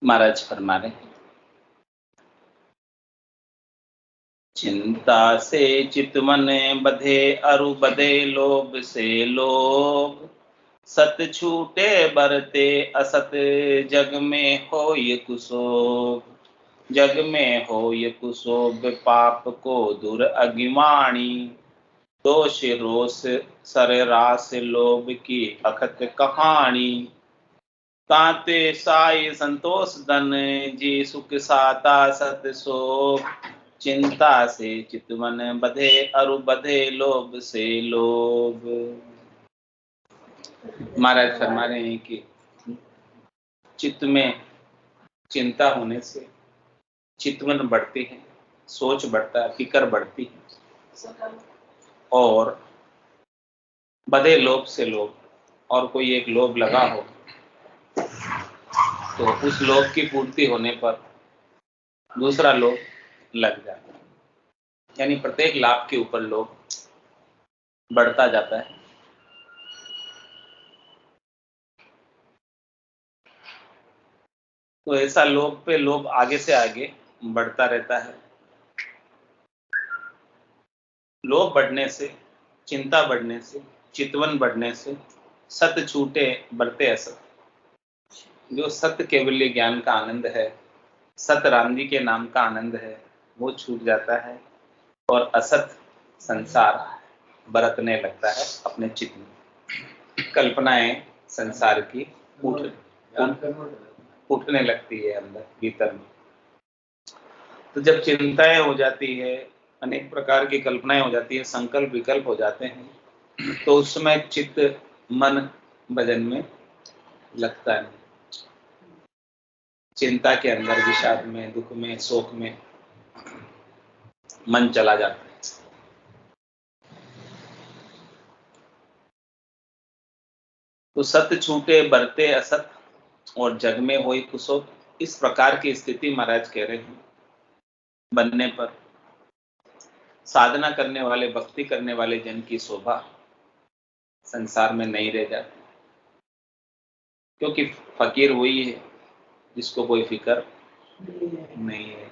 महाराज फरमा रहे हैं, चिंता से चित मन बधे अरु बधे लोभ से लोभ, सत छूटे बरते असत जग में होय कुशोभ, जग में होय कुशोभ पाप को दूर अगिमाणी, दोष रोष सरेरास लोभ की अखत कहानी, ताते साई संतोष धन जी सुख साता सत सोभ, चिंता से चितवन बधे अरु बधे लोभ से लोभ। महाराज फरमा रहे हैं कि चित्त में चिंता होने से चितवन बढ़ती है, सोच बढ़ता है, फिक्र बढ़ती है, और बधे लोभ से लोभ, और कोई एक लोभ लगा हो तो उस लोभ की पूर्ति होने पर दूसरा लोभ लग जाता है, यानी प्रत्येक लाभ के ऊपर लोभ बढ़ता जाता है। तो ऐसा लोभ पे लोभ आगे से आगे बढ़ता रहता है। लोभ बढ़ने से, चिंता बढ़ने से, चितवन बढ़ने से सत छूटे बढ़ते असत, जो सत्य केवल्य ज्ञान का आनंद है, सत रामजी के नाम का आनंद है, वो छूट जाता है और असत संसार बरतने लगता है अपने चित्त में। कल्पनाएं संसार की उठने लगती है अंदर भीतर में। तो जब चिंताएं हो जाती है, अनेक प्रकार की कल्पनाएं हो जाती है, संकल्प विकल्प हो जाते हैं, तो उस समय चित्त मन भजन में लगता नहीं। चिंता के अंदर, विषाद में, दुख में, शोक में मन चला जाता है। तो सत्य छूटे बरते असत और जग में होई कुशोभ, इस प्रकार की स्थिति महाराज कह रहे हैं बनने पर साधना करने वाले, भक्ति करने वाले जन की शोभा संसार में नहीं रह जाती, क्योंकि फकीर वही है जिसको कोई फिक्र नहीं है।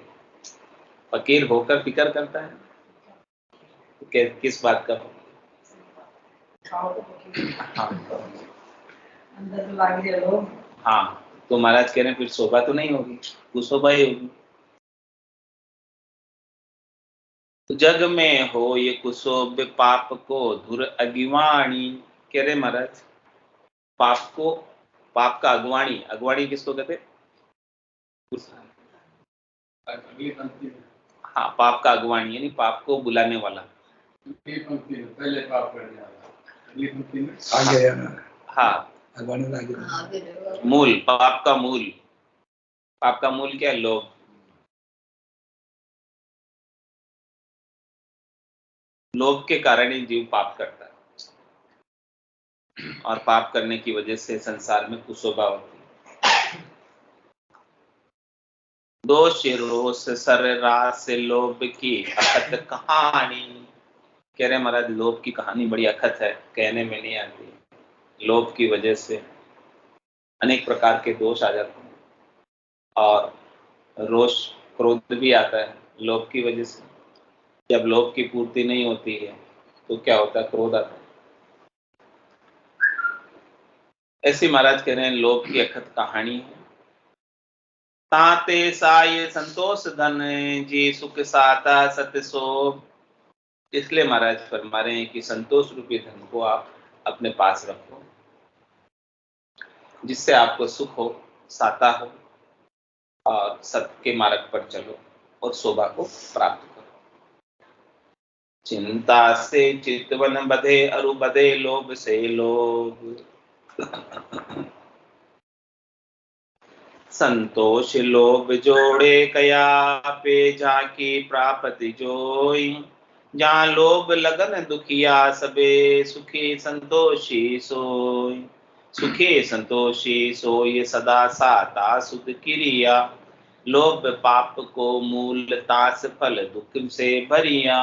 फकीर होकर फिक्र करता है तो किस बात का? हाँ, तो महाराज कह रहे हैं फिर शोभा तो नहीं होगी, कुशोभा ही होगी। तो जग में हो ये कुशोभ पाप को धुर अगिवाणी, कह रहे महाराज पाप को, पाप का अगवाणी, अगवाणी किसको कहते? हाँ, पाप का अगवाणी यानी पाप को बुलाने वाला। पहले पाप करने वाला, हाँ, मूल, पाप का मूल, पाप का मूल क्या है? लोभ। लोभ के कारण ही जीव पाप करता है, और पाप करने की वजह से संसार में कुशोभा होती है। दोष रोष सर्रास लोभ की अखत कहानी, कह रहे महाराज लोभ की कहानी बड़ी अखत है, कहने में नहीं आती। लोभ की वजह से अनेक प्रकार के दोष आ जाते हैं, और रोष, क्रोध भी आता है लोभ की वजह से। जब लोभ की पूर्ति नहीं होती है तो क्या होता है? क्रोध आता है। ऐसी महाराज कह रहे हैं लोभ की अखत कहानी है। ताते साय संतोष धन जी सुख साता सत सोभ, इसलिए महाराज फरमा रहे हैं कि संतोष रूपी धन को आप अपने पास रखो, जिससे आपको सुख हो, साता हो, और सत्य के मार्ग पर चलो और शोभा को प्राप्त करो। चिंता से चितवन बधे अरु बधे लोभ से लोभ, संतोष लोभ जोड़े कया पे जाकी प्राप्ति जोई, जहाँ लोभ लगन दुखिया सबे सुखी संतोषी सोई, सुखी संतोषी सोई सदा साता सुध क्रिया, लोभ पाप को मूल तास फल दुख से भरिया,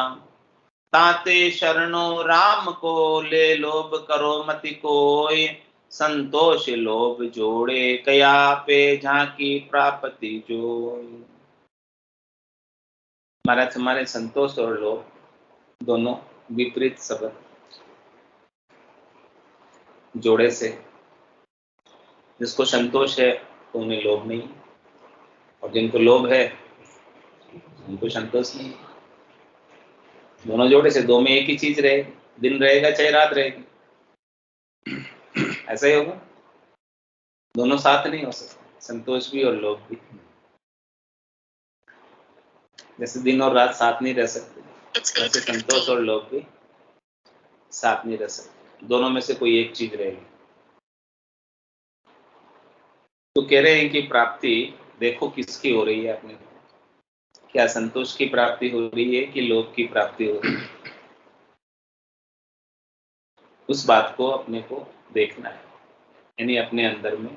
ताते शरणो राम को ले लोभ करो मति कोय, संतोष लोभ जोड़े कया पे झांकी प्राप्ति जो। महाराज हमारे संतोष और लोभ दोनों विपरीत शब्द जोड़े से, जिसको संतोष है तो उन्हें लोभ नहीं, और जिनको लोभ है उनको संतोष नहीं। दोनों जोड़े से, दो में एक ही चीज रहेगी, दिन रहेगा चाहे रात रहेगी, ऐसा ही होगा। दोनों साथ नहीं हो सकते, संतोष भी और लोभ भी। जैसे दिन और रात साथ नहीं रह सकते, वैसे संतोष और लोभ भी साथ नहीं रह सकते, दोनों में से कोई एक चीज रहेगी। तो कह रहे हैं कि प्राप्ति देखो किसकी हो रही है अपने को, क्या संतोष की प्राप्ति हो रही है कि लोभ की प्राप्ति हो रही है। उस बात को अपने को देखना है, यानी अपने अंदर में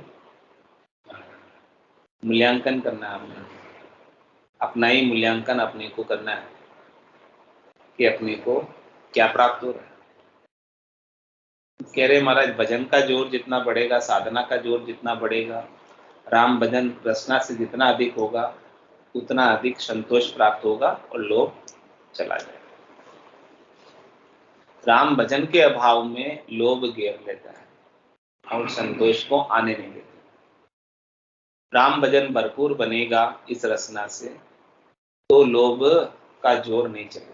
मूल्यांकन करना है। हमने अपना ही मूल्यांकन अपने को करना है कि अपने को क्या प्राप्त हो रहा है। कह रहे महाराज भजन का जोर जितना बढ़ेगा, साधना का जोर जितना बढ़ेगा, राम भजन रचना से जितना अधिक होगा, उतना अधिक संतोष प्राप्त होगा और लोभ चला जाएगा। राम भजन के अभाव में लोभ घेर लेता है और संतोष को आने नहीं देता। राम भजन भरपूर बनेगा इस रचना से तो लोभ का जोर नहीं चलेगा।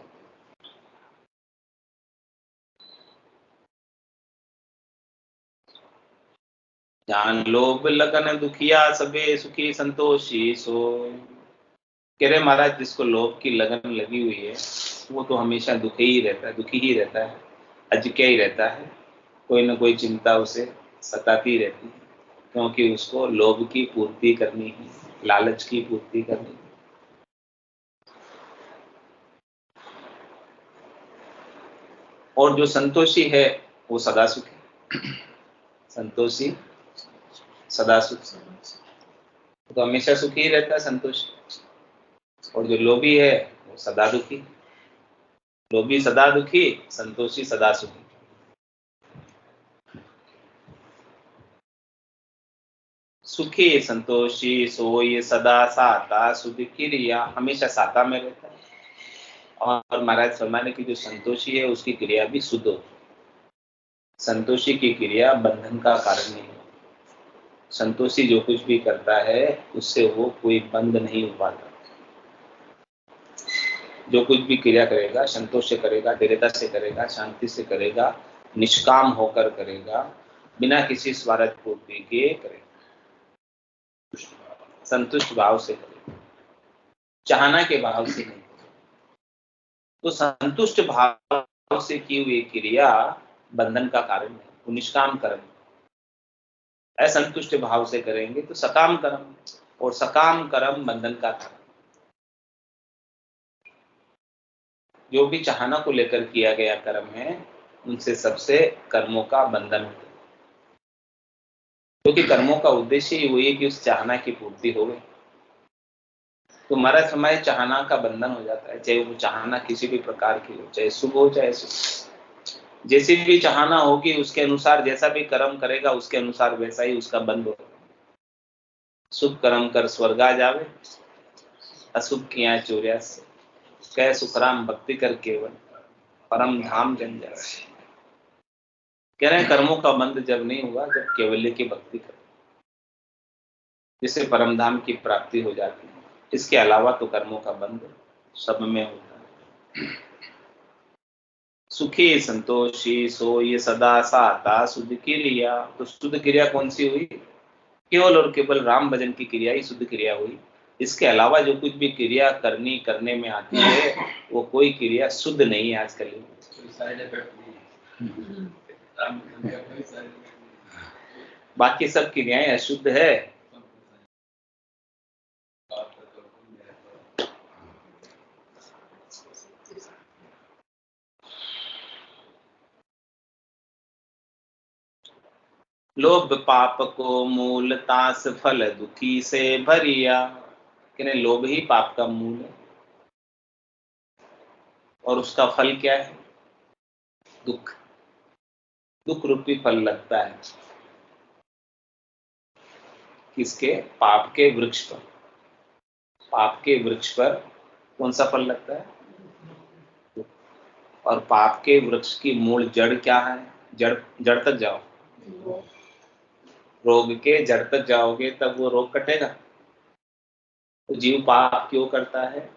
जान लोभ लगन दुखिया सबे सुखी संतोषी सो। कह रहे महाराज जिसको लोभ की लगन लगी हुई है वो तो हमेशा दुखी ही रहता है, दुखी ही रहता है, अजक्या ही रहता है। कोई ना कोई चिंता उसे सताती रहती है, क्योंकि उसको लोभ की पूर्ति करनी है, लालच की पूर्ति करनी है। और जो संतोषी है वो सदा सुखी, संतोषी सदा सुखी, तो हमेशा सुखी ही रहता है संतोषी। और जो लोभी है वो सदा दुखी, लोभी सदा दुखी, संतोषी सदा सुखी। सुखी संतोषी सोई सदा साता सुध क्रिया, हमेशा साता में रहता है। और महाराज फरमाने की जो संतोषी है उसकी क्रिया भी शुद्ध होती है। संतोषी की क्रिया बंधन का कारण नहीं है। संतोषी जो कुछ भी करता है उससे वो कोई बंध नहीं हो पाता। जो कुछ भी क्रिया करेगा संतोष से करेगा, दृढ़ता से करेगा, शांति से करेगा, निष्काम होकर करेगा, बिना किसी स्वार्थ पूर्ति के करेगा, संतुष्ट भाव से करेगा, चाहना के भाव से नहीं। तो संतुष्ट भाव से की हुई क्रिया बंधन का कारण है, वो निष्काम कर्म। असंतुष्ट भाव से करेंगे तो सकाम कर्म, और सकाम कर्म बंधन का कारण। जो भी चाहना को लेकर किया गया कर्म है उनसे सबसे कर्मों का बंधन होता है, क्योंकि कर्मों का उद्देश्य ही वही है कि उस चाहना की पूर्ति हो गई। तो महाराज हमारे चाहना का बंधन हो जाता है, चाहे वो चाहना किसी भी प्रकार की हो, चाहे शुभ हो चाहे अशुभ। जैसी भी चाहना होगी उसके अनुसार जैसा भी कर्म करेगा उसके अनुसार वैसा ही उसका बंध होगा। शुभ कर्म कर स्वर्गा जावे, अशुभ किया चोर्या से, कह सुखराम भक्ति कर केवल परम धाम जन जाए। कह रहे हैं कर्मों का बंध जब नहीं हुआ जब केवल्य की भक्ति कर, जिससे परम धाम की प्राप्ति हो जाती है। इसके अलावा तो कर्मों का बंध सब में होता है। सुखी संतोषी सो ये सदा साता शुद्ध क्रिया। तो शुद्ध क्रिया कौन सी हुई? केवल और केवल राम भजन की क्रिया ही शुद्ध क्रिया हुई। इसके अलावा जो कुछ भी क्रिया करने में आती है वो कोई क्रिया शुद्ध नहीं है। आजकल बाकी सब क्रियाएं अशुद्ध है। लोभ पाप को मूल तास फल दुखी से भरिया। कहने लोभ ही पाप का मूल है और उसका फल क्या है? दुख। दुख रूपी फल लगता है। किसके? पाप के वृक्ष पर। पाप के वृक्ष पर कौन सा फल लगता है? और पाप के वृक्ष की मूल जड़ क्या है? जड़ तक जाओ, रोग के जड़ तक जाओगे तब वो रोग कटेगा। तो जीव पाप क्यों करता है?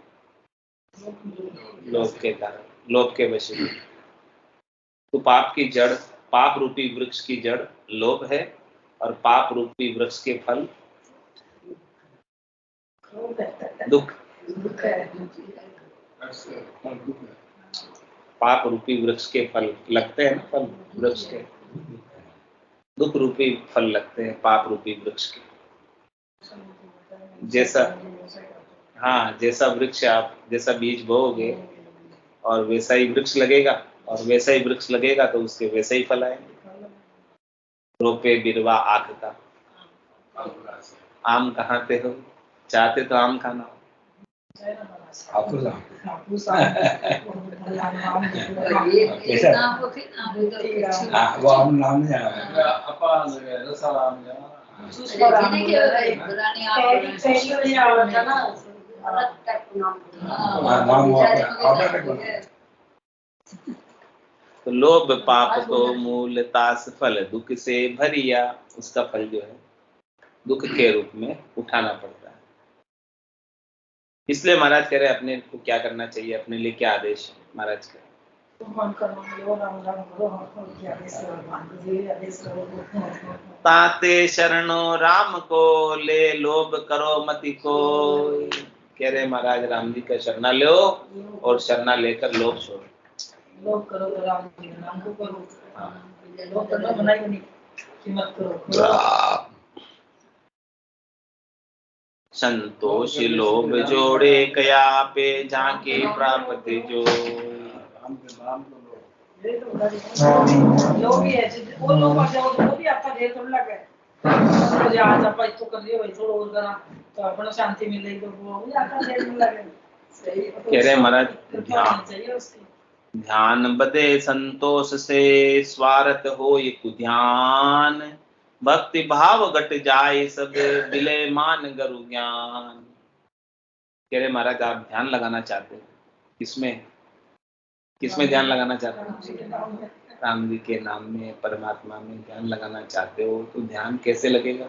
लोभ के कारण, लोभ के वश में। तो पाप की जड़, पाप रूपी वृक्ष की जड़ लोभ है, और पाप रूपी वृक्ष के फल दुख। पाप रूपी वृक्ष के फल लगते हैं ना, फल वृक्ष के, दुख रूपी फल लगते हैं पाप रूपी वृक्ष के। जैसा, हाँ, जैसा वृक्ष आप जैसा बीज बोओगे और वैसा ही वृक्ष लगेगा, और वैसा ही वृक्ष लगेगा तो उसके वैसे ही फल आएंगे। रोपे बिरवा आख का, आम कहाते हो? चाहते तो आम खाना हो। तो लोभ पाप को मूलतास फल दुख से भरिया, उसका फल जो है दुख के रूप में उठाना पड़ता है। इसलिए महाराज कह रहे अपने को क्या करना चाहिए, अपने लिए क्या आदेश है महाराज का? ताते शरणो राम को ले लोभ करो मति को। कह रहे महाराज राम जी का शरणा लो और शरणा लेकर लोभ छोड़ो। लोभ करो तो राम जी नाम को करो, लोभ करना बनाई बनी कीमत करो। संतोष लोभ जोड़े कया पे जाके प्राप्त जो। लोग ही है, वो लोग आ जाओ तो भी आपका देर थोड़ा लगे। तो आज आप इतो कर लियो, भाई थोड़ा और करा तो अपना शांति मिलेगी, तो वो भी आपका देर नहीं लगे। सही कह रहे महाराज, ध्यान बदे संतोष से स्वार्थ हो ये ध्यान, भक्ति भाव घट जाए सब दिले मान गरु ज्ञान। कह रहे महाराज आप ध्यान लगाना चाहते हैं, किसमें ध्यान लगाना चाहते हैं? राम जी के नाम में, परमात्मा में ध्यान लगाना चाहते हो तो ध्यान कैसे लगेगा?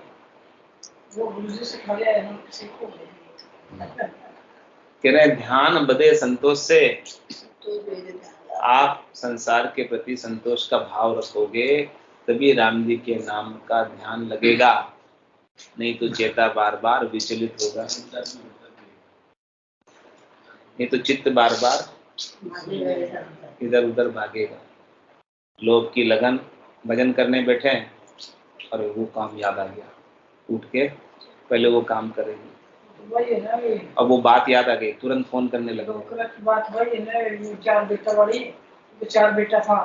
वो गुरु जी से खा लिया है ना, सीखो। कह रहे ध्यान बदे संतोष से, आप संसार के प्रति संतोष का भाव रखोगे तभी राम जी के नाम का ध्यान लगेगा, नहीं तो चेता बार बार विचलित होगा, नहीं तो चित्त बार बार इधर उधर भागेगा। लोभ की लगन, भजन करने बैठे और वो काम याद आ गया, उठ के पहले वो काम करेंगे, अब वो बात याद आ गई, तुरंत फोन करने लगे। बात वही है ना, चार बेटा था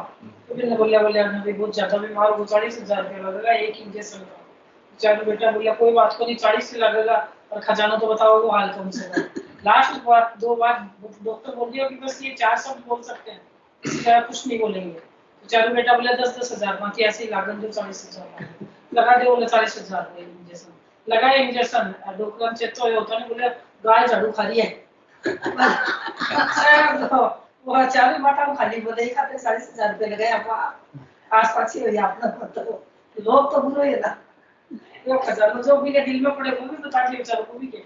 तो बोलिया बहुत ज्यादा बीमार हो, 40,000 रुपया लगेगा एक इंजेक्शन का। चार बेटा बोलिया कोई बात को नहीं, 40 से लगेगा, और खजाना तो बताओ वो हाल कौन से। लास्ट बात, 2 बार डॉक्टर बोल दिया कि बस ये 4 शब्द बोल सकते हैं, इसके अलावा कुछ नहीं बोलेंगे। तो चारों बेटा बोले 10,000, बाकी ऐसे ही लागन जो 40,000 लगा दे, बोले 40,000 इंजेक्शन लगाया। इंजेक्शन डॉक्टर चेक तो होता नहीं, बोले गाय झाड़ू खा रही है। वो चारों माता खाली बोले ही खाते 40,000 रुपये लगाए आप आस पास ही हो या अपना मतलब लोग तो बुरो है ना, वो खजाना जो भी के दिल में पड़े वो भी बता दिए बेचारों को भी के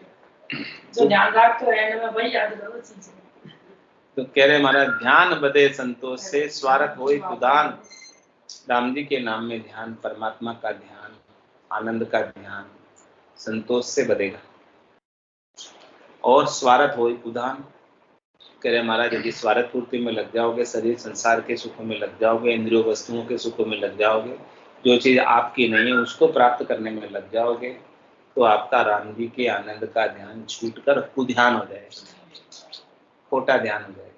जो ध्यान रख तो है ना, वही याद करो चीज। तो कह रहे महाराज ध्यान बदे संतोष से स्वार्थ होए कुदान। राम जी के नाम में ध्यान, परमात्मा का ध्यान, आनंद का ध्यान संतोष से बदेगा, और स्वार्थ होए कुदान। कह रहे महाराज यदि स्वार्थ पूर्ति में लग जाओगे, शरीर संसार के सुखों में लग जाओगे, इंद्रियों वस्तुओं के सुखों में लग जाओगे, जो चीज आपकी नहीं है उसको प्राप्त करने में लग जाओगे, तो आपका राम जी के आनंद का ध्यान छूटकर कुध्यान हो जाएगा, खोटा ध्यान हो जाएगा,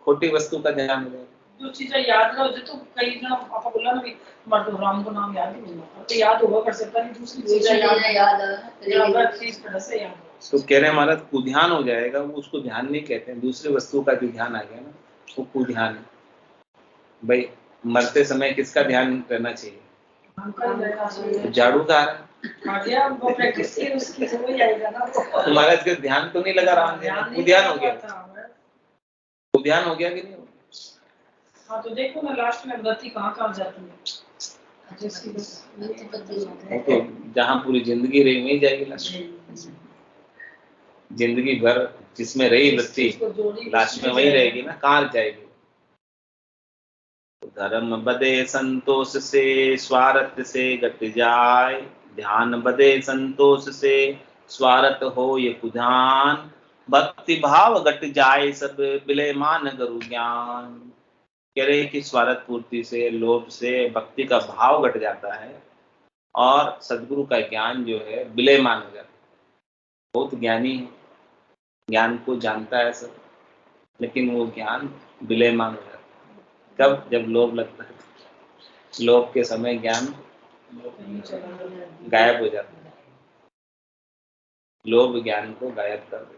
खोटी वस्तु का ध्यान हो जाएगा। जो चीजें याद ना हो तो कई जन आपा बोला ना भी मर्द राम को नाम याद नहीं होगा, तो याद होगा कर सकता नहीं, दूसरी चीजें याद चीज से याद। तो कह रहे महाराज कुध्यान हो जाएगा, वो उसको ध्यान नहीं कहते हैं, दूसरी वस्तु का जो ध्यान आ गया ना वो कुध्यान है। भाई मरते समय किसका ध्यान रहना चाहिए? झाड़ू का, वो प्रैक्टिस की उसकी से वही आएगा ना। तुम्हारा इसके ध्यान तो नहीं लगा राम जी, ध्यान हो गया, ध्यान हो गया कि नहीं? हाँ तो देखो ना लास्ट में गति कहाँ जाती है। ओके, जहाँ पूरी जिंदगी रही वहीं जाएगी लास्ट, जिंदगी भर जिसमें रही वृत्ति लास्ट में वही रहेगी ना, कहाँ जाएगी? धर्म बदे संतोष से स्वार्थ से गट जाए, ध्यान बदे संतोष से स्वार्थ हो ये कुधान, भक्ति भाव गट जाए सब बिले मान गुरु ज्ञान। कह रहे कि स्वार्थ पूर्ति से, लोभ से भक्ति का भाव घट जाता है और सदगुरु का ज्ञान जो है विलयमान हो जाता है। बहुत ज्ञानी है, ज्ञान को जानता है सब, लेकिन वो ज्ञान विलयमान हो जाता है। कब? जब लोभ लगता है, लोभ के समय ज्ञान गायब हो जाता है, लोभ ज्ञान को गायब कर देता है।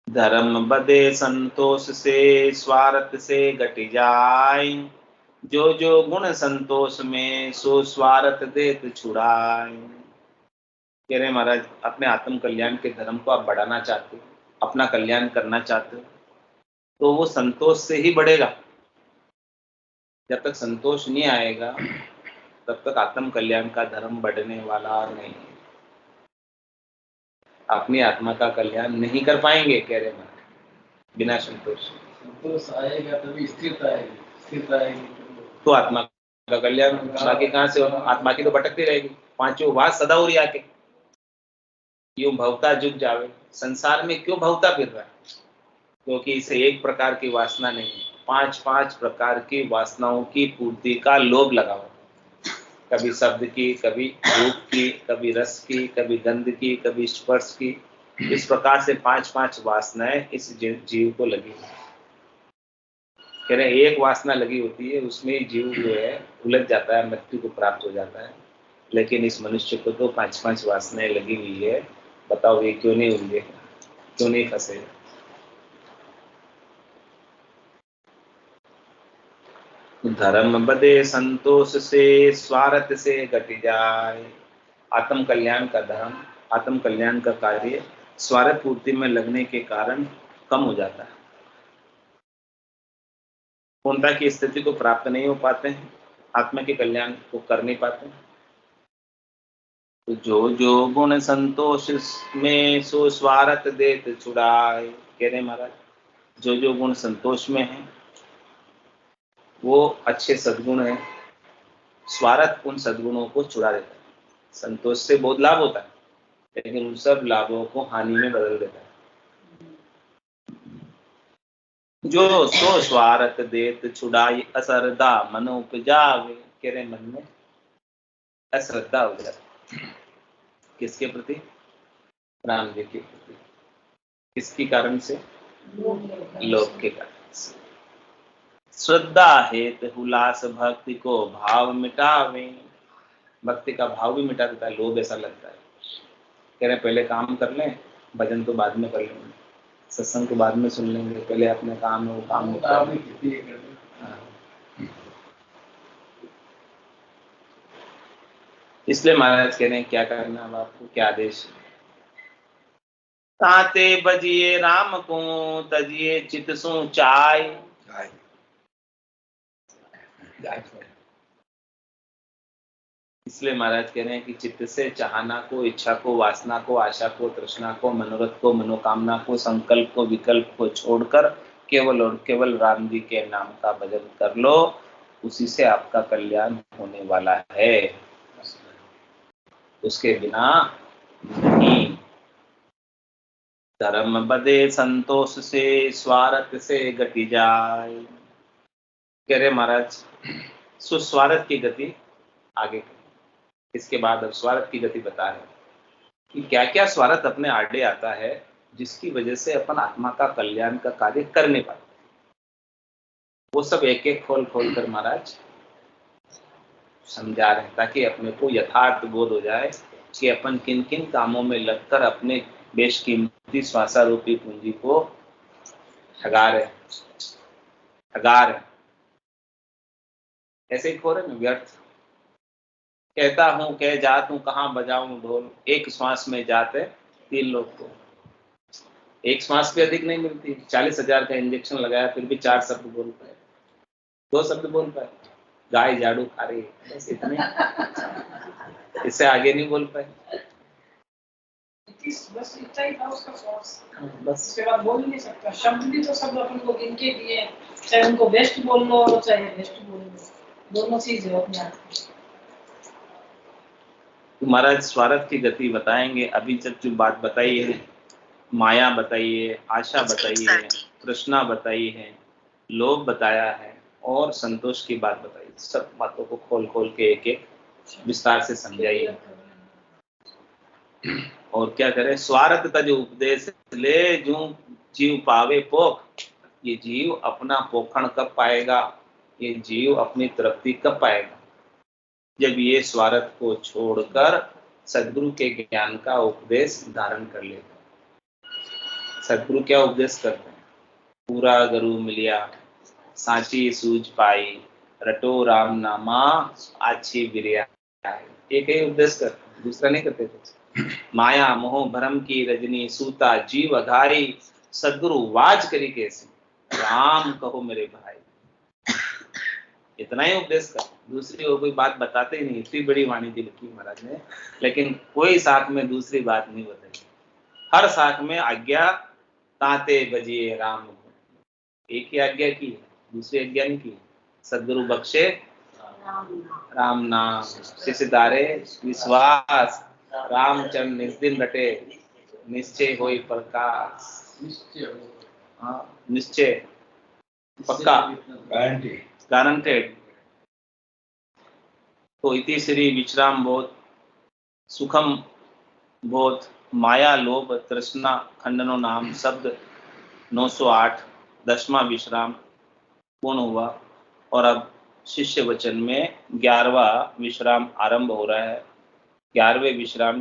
धर्म बदे संतोष से स्वार्थ से घट जाए, जो जो गुण संतोष में सो स्वार्थ देत छुड़ाए। कह रहे महाराज, अपने आत्म कल्याण के धर्म को आप बढ़ाना चाहते हो, अपना कल्याण करना चाहते हो, तो वो संतोष से ही बढ़ेगा। जब तक संतोष नहीं आएगा तब तक आत्म कल्याण का धर्म बढ़ने वाला नहीं। अपनी आत्मा का कल्याण नहीं कर पाएंगे, कह रहे महाराज, बिना संतोष। संतोष आएगा तभी स्थिरता आएगी, स्थिरता आएगी तो आत्मा का कल्याण, बाकी कहाँ से होगा? आत्मा की तो भटकती रहेगी, पांचों वास सदा उरी आके यूं भवता जुग जावे। संसार में क्यों भवता फिर रहा है? क्योंकि इसे एक प्रकार की वासना नहीं है, पांच पांच प्रकार की वासनाओं की पूर्ति का लोभ लगा हुआ। कभी शब्द की, कभी रूप की, कभी रस की, कभी गंध की, कभी स्पर्श की। इस प्रकार से पांच पांच वासनाएं इस जीव को लगी। कह रहे एक वासना लगी होती है, उसमें जीव जो है उलझ जाता है, मृत्यु को प्राप्त हो जाता है। लेकिन इस मनुष्य को तो पांच पांच वासनाएं लगी हुई है। बताओ ये क्यों नहीं उलझे, क्यों नहीं फंसे? धर्म बदे संतोष से स्वार्थ से घट जाए। आत्म कल्याण का धर्म, आत्म कल्याण का कार्य स्वार्थ पूर्ति में लगने के कारण कम हो जाता है, पूर्णता की स्थिति को प्राप्त नहीं हो पाते हैं, आत्मा के कल्याण को कर नहीं पाते हैं। तो जो जो गुण संतोष में सो स्वार्थ देत छुड़ाए। कह रहे महाराज, जो जो गुण संतोष में है वो अच्छे सद्गुण है, स्वार्थ उन सद्गुणों को छुड़ा देता है। संतोष से बहुत लाभ होता है, लेकिन उन सब लाभों को हानि में बदल देता है। जो सो स्वार्थ देत छुड़ाई, अश्रद्धा मन उपजावे। कह रहे मन में अश्रद्धा हो जाती। किसके प्रति? राम जी के प्रति। किसके कारण से? लोभ के कारण से। श्रद्धा हेत हुलास भक्ति को भाव मिटावे। भक्ति का भाव भी मिटा देता है, लोभ ऐसा लगता है। कह रहे पहले काम कर लें, भजन तो बाद में कर लेंगे, सत्संग तो बाद में सुन लेंगे, पहले अपने काम है वो काम निपटा। इसलिए महाराज कह रहे हैं क्या करना है आपको, क्या आदेश? ताते बजिए राम को तजिए चित सो चाय। इसलिए महाराज कह रहे हैं कि चित्त से चाहना को, इच्छा को, वासना को, आशा को, तृष्णा को, मनोरथ को, मनोकामना को, संकल्प को, विकल्प को छोड़कर केवल और केवल राम जी के नाम का भजन कर लो, उसी से आपका कल्याण होने वाला है, उसके बिना नहीं। धर्म बदे संतोष से स्वार्थ से गति जाए। कह रहे महाराज सुस्वार्थ की गति आगे, इसके बाद अब स्वार्थ की गति बता रहे कि क्या क्या स्वार्थ अपने आड़े आता है जिसकी वजह से अपन आत्मा का कल्याण का कार्य कर नहीं पाते। वो सब एक एक खोल खोल कर महाराज समझा रहे हैं, ताकि अपने को यथार्थ बोध हो जाए कि अपन किन किन कामों में लगकर अपने बेशकीमती श्वासा रूपी पूंजी को ठगा रहे, ऐसे ही खो रहे ना, व्यर्थ कहता हूँ कह जात हूँ कहाँ बजाऊं ढोल, एक श्वास में जाते 3 लोग को। एक श्वास पे अधिक नहीं मिलती। 40,000 का इंजेक्शन लगाया फिर भी 4 शब्द बोल पाए, 2 शब्द बोल पाए, गाय झाड़ू खा रही है, बस इतने, इससे आगे नहीं बोल पाए। बस इतना ही था उसका सोर्स, बस उसके बाद बोल नहीं सकता। शब्द भी तो सब अपन को गिन के दिए, चाहे उनको बेस्ट बोल लो चाहे बेस्ट बोल लो, दोनों चीज है अपने आप। महाराज स्वार्थ की गति बताएंगे। अभी तक जो बात बताई है, माया बताई है, आशा बताई है, तृष्णा बताई है, लोभ बताया है और संतोष की बात बताई। सब बातों को खोल खोल के एक एक विस्तार से समझाइए। और क्या करें, स्वार्थ का जो उपदेश ले जो जीव पावे पोख, ये जीव अपना पोखण कब पाएगा, ये जीव अपनी तृप्ति कब पाएगा, जब ये स्वार्थ को छोड़कर सदगुरु के ज्ञान का उपदेश धारण कर लेगा। सदगुरु क्या उपदेश करते हैं, पूरा गुरु मिलिया सांची सूझ पाई, रटो राम नामा अच्छी बिरिया। एक ही उपदेश करते हैं, दूसरा नहीं करते थे। माया मोह भरम की रजनी सूता जीव अघारी, सदगुरु वाज करी कैसे, राम कहो मेरे भाई। इतना ही उपदेश कर, दूसरी और कोई बात बताते ही नहीं। इतनी बड़ी वाणी दी लिखी महाराज ने, लेकिन कोई साथ में दूसरी बात नहीं बताई। हर साथ में आज्ञा ताते बजिए राम, एक ही आज्ञा की, दूसरी आज्ञा नहीं की। सदगुरु बख्शे राम नाम, शिष्य धारे विश्वास, रामचंद्र निस्दिन रटे, निश्चय होई प्रकाश। निश्चय हो। हाँ, निश्चय, पक्का, गारंटेड। तो इति श्री विश्राम बोध सुखम बोध माया लोभ तृष्णा खंडनो नाम शब्द 908 10वां विश्राम पूर्ण हुआ। और अब शिष्य वचन में 11वां विश्राम आरंभ हो रहा है। 11वें विश्राम